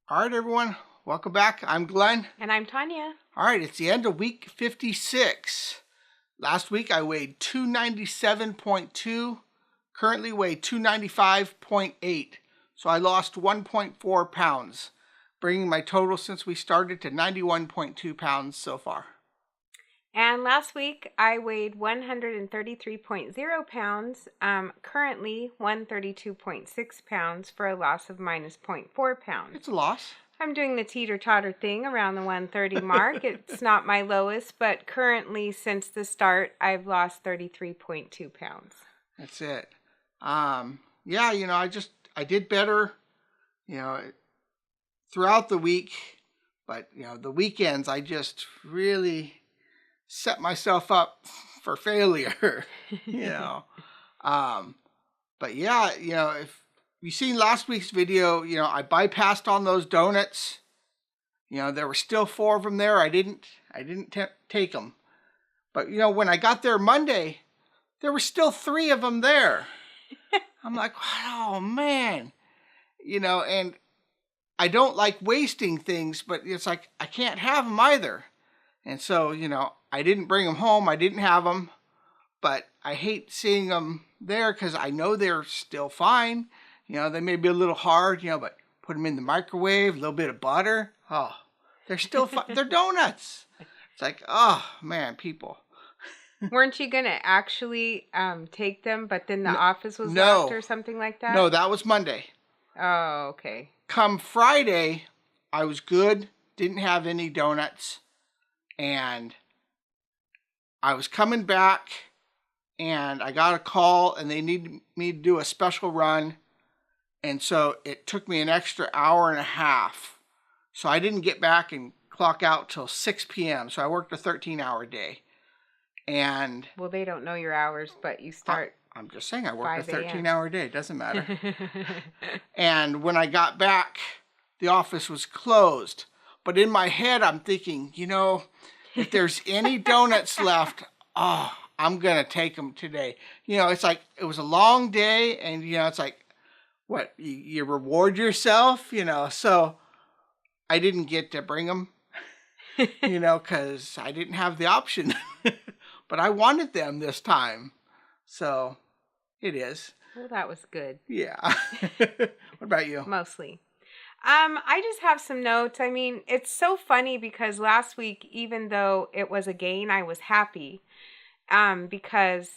All right, everyone. Welcome back. I'm Glenn. And I'm Tonya. All right, it's the end of week 56. Last week I weighed 297.2. Currently weigh 295.8. So I lost 1.4 pounds, bringing my total since we started to 91.2 pounds so far. And last week I weighed 133.0 pounds, currently 132.6 pounds for a loss of minus 0.4 pounds. It's a loss. I'm doing the teeter-totter thing around the 130 mark. It's not my lowest, but currently since the start I've lost 33.2 pounds. That's it. Yeah, I did better, throughout the week, but, the weekends I just really set myself up for failure, But yeah, if you've seen last week's video, I bypassed on those donuts. There were still 4 of them there. I didn't take them. But, when I got there Monday, there were still 3 of them there. I'm like, oh, man. And I don't like wasting things, but it's like I can't have them either. And so, I didn't bring them home. I didn't have them. But I hate seeing them there because I know they're still fine. They may be a little hard, but put them in the microwave, a little bit of butter. Oh, they're still fine. They're donuts. It's like, oh, man, people. Weren't you going to actually take them, but then the office was locked or something like that? No, that was Monday. Oh, okay. Come Friday, I was good. Didn't have any donuts. And I was coming back, and I got a call, and they needed me to do a special run. And so it took me an extra hour and a half. So I didn't get back and clock out till 6 p.m. So I worked a 13-hour day. And well, they don't know your hours, but you start. I'm just saying I worked a 13-hour day. It doesn't matter. And when I got back, the office was closed. But in my head, I'm thinking, if there's any donuts left, I'm going to take them today. It's like it was a long day, and, it's like, what, you reward yourself, So I didn't get to bring them, because I didn't have the option. But I wanted them this time. So it is. Well, that was good. Yeah. What about you? Mostly. I just have some notes. I mean, it's so funny because last week, even though it was a gain, I was happy because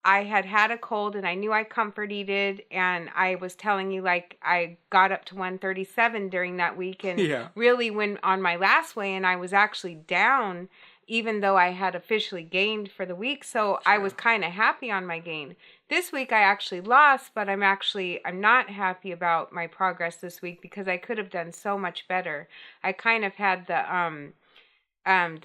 I had a cold and I knew I comfort eated, and I was telling you, like, I got up to 137 during that week, and really when on my last weigh, and I was actually down even though I had officially gained for the week. So I was kind of happy on my gain. This week I actually lost, but I'm not happy about my progress this week because I could have done so much better. I kind of had the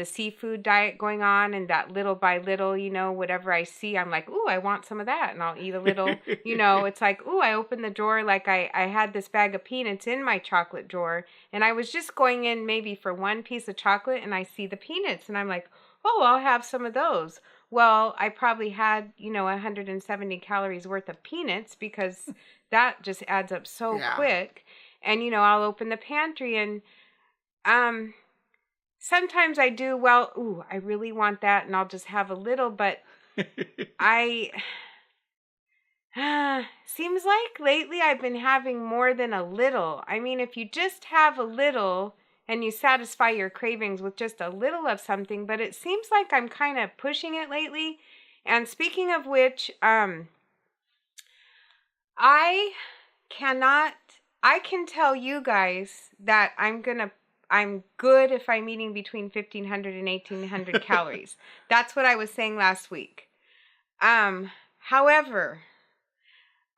seafood diet going on, and that little by little, whatever I see, I'm like, ooh, I want some of that, and I'll eat a little, it's like, ooh, I opened the drawer, like I had this bag of peanuts in my chocolate drawer, and I was just going in maybe for one piece of chocolate, and I see the peanuts, and I'm like, oh, I'll have some of those. Well, I probably had, 170 calories worth of peanuts because that just adds up so quick. And, I'll open the pantry and, sometimes I do, I really want that, and I'll just have a little, but seems like lately I've been having more than a little. I mean, if you just have a little and you satisfy your cravings with just a little of something, but it seems like I'm kind of pushing it lately. And speaking of which, I can tell you guys that I'm good if I'm eating between 1,500 and 1,800 calories. That's what I was saying last week. However,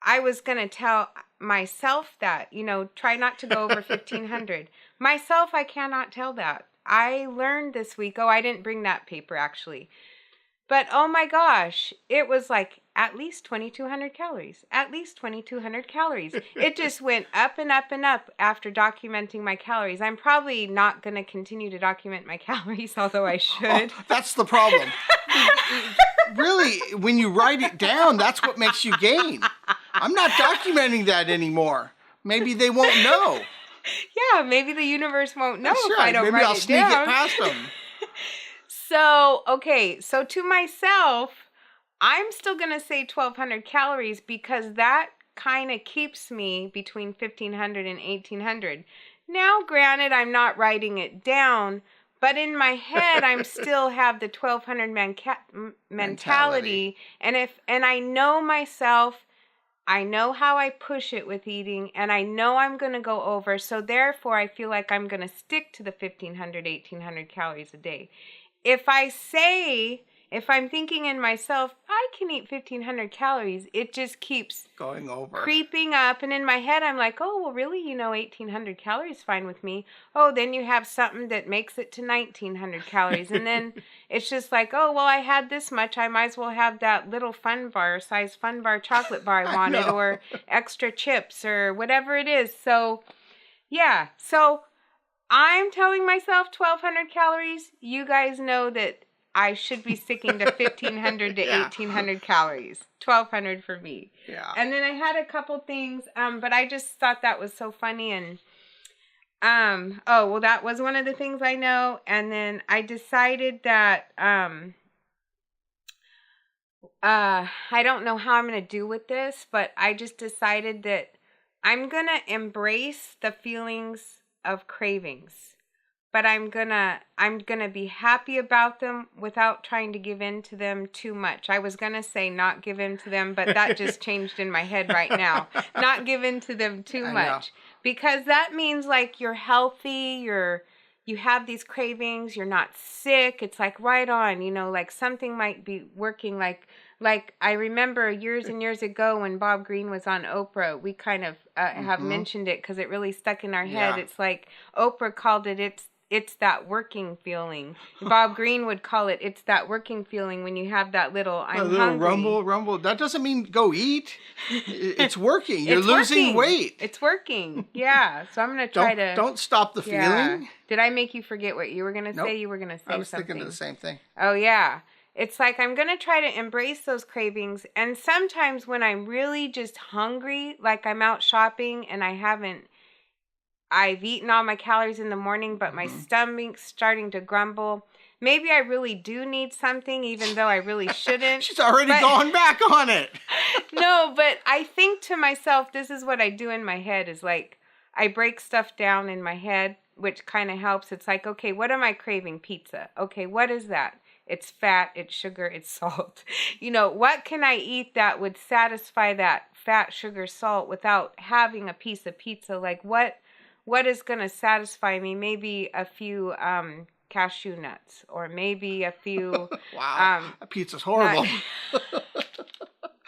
I was going to tell myself that, try not to go over 1,500. Myself, I cannot tell that. I learned this week, I didn't bring that paper actually. But oh my gosh, it was like at least 2,200 calories. At least 2,200 calories. It just went up and up and up after documenting my calories. I'm probably not going to continue to document my calories, although I should. Oh, that's the problem. Really, when you write it down, that's what makes you gain. I'm not documenting that anymore. Maybe they won't know. Yeah, maybe the universe won't know That's if right. I don't Maybe write I'll it sneak down. it past them. So, okay, so to myself, I'm still going to say 1,200 calories because that kind of keeps me between 1,500 and 1,800. Now, granted, I'm not writing it down, but in my head, I'm still have the 1,200 mentality. And I know myself, I know how I push it with eating, and I know I'm going to go over. So therefore, I feel like I'm going to stick to the 1,500, 1,800 calories a day. If I'm thinking in myself, I can eat 1,500 calories, it just keeps going over, creeping up. And in my head, I'm like, oh, well, really, 1,800 calories fine with me. Oh, then you have something that makes it to 1,900 calories. And then it's just like, oh, well, I had this much. I might as well have that little size fun bar chocolate bar I wanted, or extra chips or whatever it is. So, yeah. So I'm telling myself 1,200 calories. You guys know that I should be sticking to 1,500 to 1,800 calories. 1,200 for me. Yeah. And then I had a couple things, but I just thought that was so funny. And oh, well, that was one of the things I know. And then I decided that I don't know how I'm going to do with this, but I just decided that I'm going to embrace the feelings of cravings, but I'm gonna be happy about them without trying to give in to them too much. I was gonna say not give in to them, but that just changed in my head right now. Not give in to them too much, because that means like you're healthy, you have these cravings, you're not sick. It's like right on, like something might be working. Like I remember years and years ago when Bob Greene was on Oprah, we kind of have mentioned it because it really stuck in our head. It's like Oprah called it, it's that working feeling. Bob Greene would call it, it's that working feeling when you have that little, rumble. That doesn't mean go eat. It's working. You're losing weight. It's working. Yeah. So I'm going to try to. Don't stop the feeling. Did I make you forget what you were going to say? You were going to say something. I was thinking of the same thing. Oh, yeah. It's like I'm going to try to embrace those cravings. And sometimes when I'm really just hungry, like I'm out shopping and I've eaten all my calories in the morning, but my stomach's starting to grumble. Maybe I really do need something, even though I really shouldn't. She's already gone back on it. No, but I think to myself, this is what I do in my head, is like I break stuff down in my head, which kind of helps. It's like, okay, what am I craving? Pizza. Okay, what is that? It's fat, it's sugar, it's salt. What can I eat that would satisfy that fat, sugar, salt without having a piece of pizza? Like what is going to satisfy me? Maybe a few cashew nuts, or maybe a few... Wow, that pizza's horrible.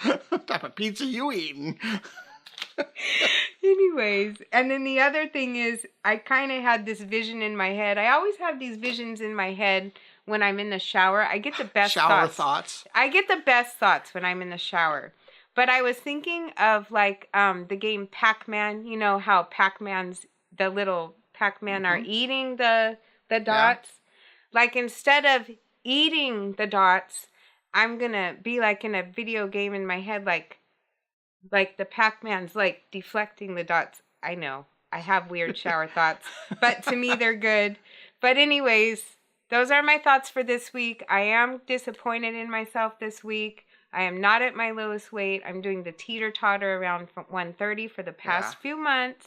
What type of pizza you eating? Anyways, and then the other thing is, I kind of had this vision in my head. I always have these visions in my head when I'm in the shower. I get the best thoughts. I get the best thoughts when I'm in the shower. But I was thinking of like the game Pac-Man. You know how the little Pac-Man are eating the dots? Yeah. Like instead of eating the dots, I'm going to be like in a video game in my head, like the Pac-Man's like deflecting the dots. I know, I have weird shower thoughts, but to me they're good. But anyways, those are my thoughts for this week. I am disappointed in myself this week. I am not at my lowest weight. I'm doing the teeter-totter around 130 for the past few months.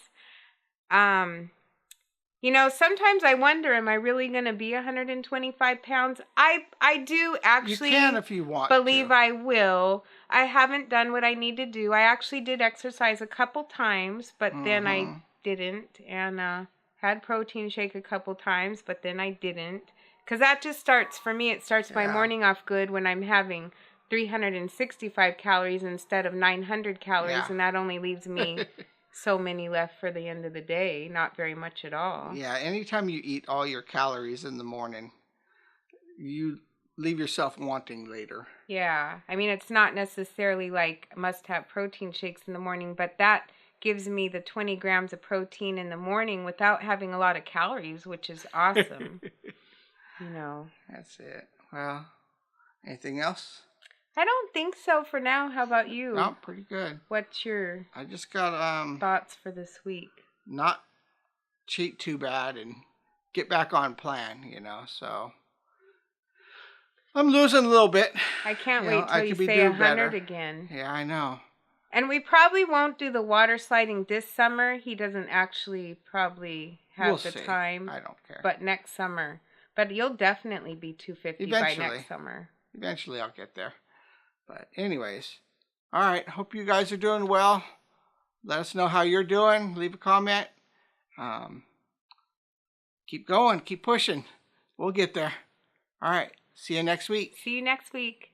Sometimes I wonder, am I really going to be 125 pounds? I do actually if you want believe to. I will. I haven't done what I need to do. I actually did exercise a couple times, but then I didn't. And had protein shake a couple times, but then I didn't. Because that just starts my morning off good when I'm having 365 calories instead of 900 calories. And that only leaves me so many left for the end of the day. Not very much at all. Yeah, anytime you eat all your calories in the morning, you leave yourself wanting later. Yeah. I mean, it's not necessarily like must have protein shakes in the morning, but that gives me the 20 grams of protein in the morning without having a lot of calories, which is awesome. That's it. Well, anything else? I don't think so for now. How about you? No, pretty good. What's your I just got thoughts for this week? Not cheat too bad and get back on plan, you know. So I'm losing a little bit. I can't You know, wait till I you could be say doing 100 better. again. Yeah, I know. And we probably won't do the water sliding this summer. He doesn't actually probably have We'll the see. time. I don't care. But next summer. But you'll definitely be 250 by next summer. Eventually I'll get there. But anyways, all right. Hope you guys are doing well. Let us know how you're doing. Leave a comment. Keep going. Keep pushing. We'll get there. All right. See you next week. See you next week.